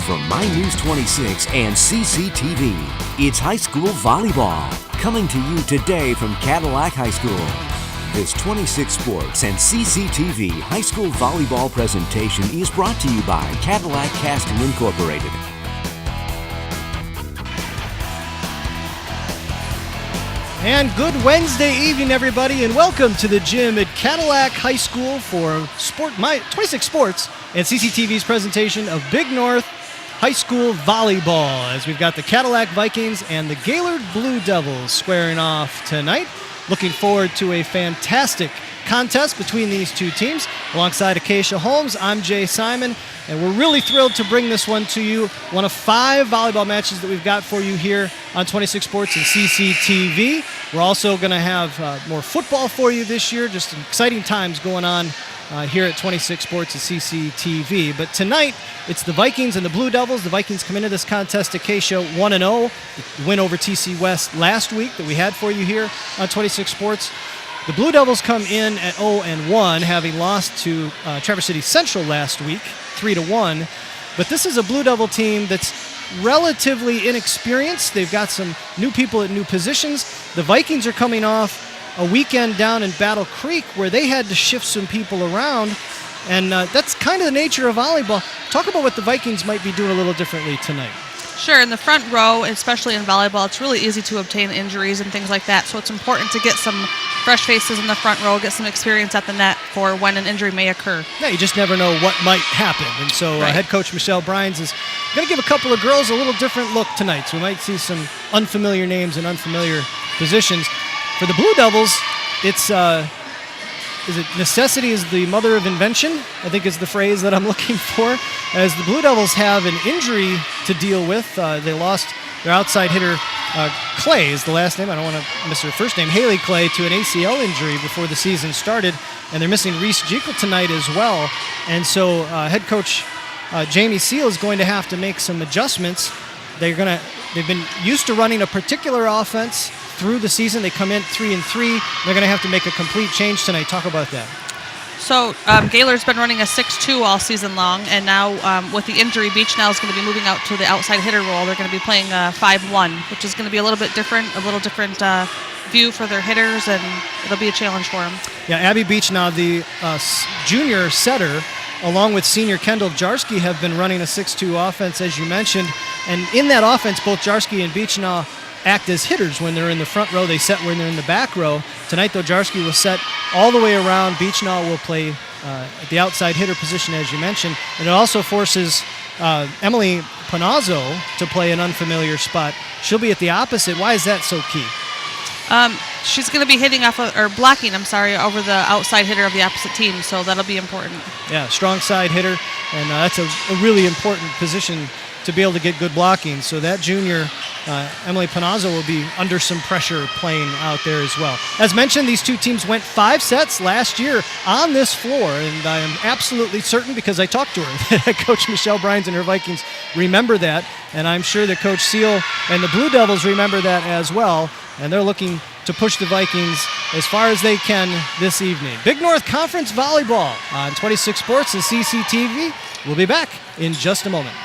From My News 26 and CCTV, it's high school volleyball. Coming to you today from Cadillac High School. This 26 Sports and CCTV high school volleyball presentation is brought to you by Cadillac Casting Incorporated. And good Wednesday evening, everybody, and welcome to the gym at Cadillac High School for My 26 Sports and CCTV's presentation of Big North High School Volleyball, as we've got the Cadillac Vikings and the Gaylord Blue Devils squaring off tonight. Looking forward to a fantastic contest between these two teams. Alongside Acacia Holmes, I'm Jay Simon, and we're really thrilled to bring this one to you. One of 5 volleyball matches that we've got for you here on 26 Sports and CCTV. We're also going to have more football for you this year. Just exciting times going on here at 26 Sports and CCTV. But tonight, it's the Vikings and the Blue Devils. The Vikings come into this contest, Acacia 1-0. The win over TC West last week that we had for you here on 26 Sports. The Blue Devils come in at 0-1, having lost to Traverse City Central last week, 3-1. But this is a Blue Devil team that's relatively inexperienced. They've got some new people at new positions. The Vikings are coming off a weekend down in Battle Creek where they had to shift some people around, and that's kind of the nature of volleyball. Talk about what the Vikings might be doing a little differently tonight. Sure, in the front row, especially in volleyball, it's really easy to obtain injuries and things like that, so it's important to get some fresh faces in the front row, get some experience at the net for when an injury may occur. Yeah, you just never know what might happen, and so head coach Michelle Brines is going to give a couple of girls a little different look tonight, so we might see some unfamiliar names and unfamiliar positions. For the Blue Devils, it's necessity is the mother of invention, I think is the phrase that I'm looking for, as the Blue Devils have an injury to deal with. They lost their outside hitter, Clay is the last name. I don't want to miss her first name. Haley Clay, to an ACL injury before the season started, and they're missing Reese Jekyll tonight as well. And so head coach Jamie Seal is going to have to make some adjustments. They've been used to running a particular offense through the season. They come in 3-3. They're going to have to make a complete change tonight. Talk about that. So Gaylord's been running a 6-2 all season long, and now with the injury, Beechnell is going to be moving out to the outside hitter role. They're going to be playing 5-1, which is going to be a little different view for their hitters, and it'll be a challenge for them. Yeah, Abby Beechnell, the junior setter, along with senior Kendall Jarsky, have been running a 6-2 offense, as you mentioned. And in that offense, both Jarsky and Beechnell act as hitters when they're in the front row. They set when they're in the back row. Tonight, though, Jarsky will set all the way around. Beechnell will play at the outside hitter position, as you mentioned. And it also forces Emily Panazzo to play an unfamiliar spot. She'll be at the opposite. Why is that so key? She's going to be blocking over the outside hitter of the opposite team, so that'll be important. Yeah, strong side hitter, and that's a really important position to be able to get good blocking. So that junior, Emily Panazzo, will be under some pressure playing out there as well. As mentioned, these two teams went 5 sets last year on this floor, and I am absolutely certain, because I talked to her, that Coach Michelle Brines and her Vikings remember that, and I'm sure that Coach Seal and the Blue Devils remember that as well, and they're looking to push the Vikings as far as they can this evening. Big North Conference Volleyball on 26 Sports and CCTV. We'll be back in just a moment.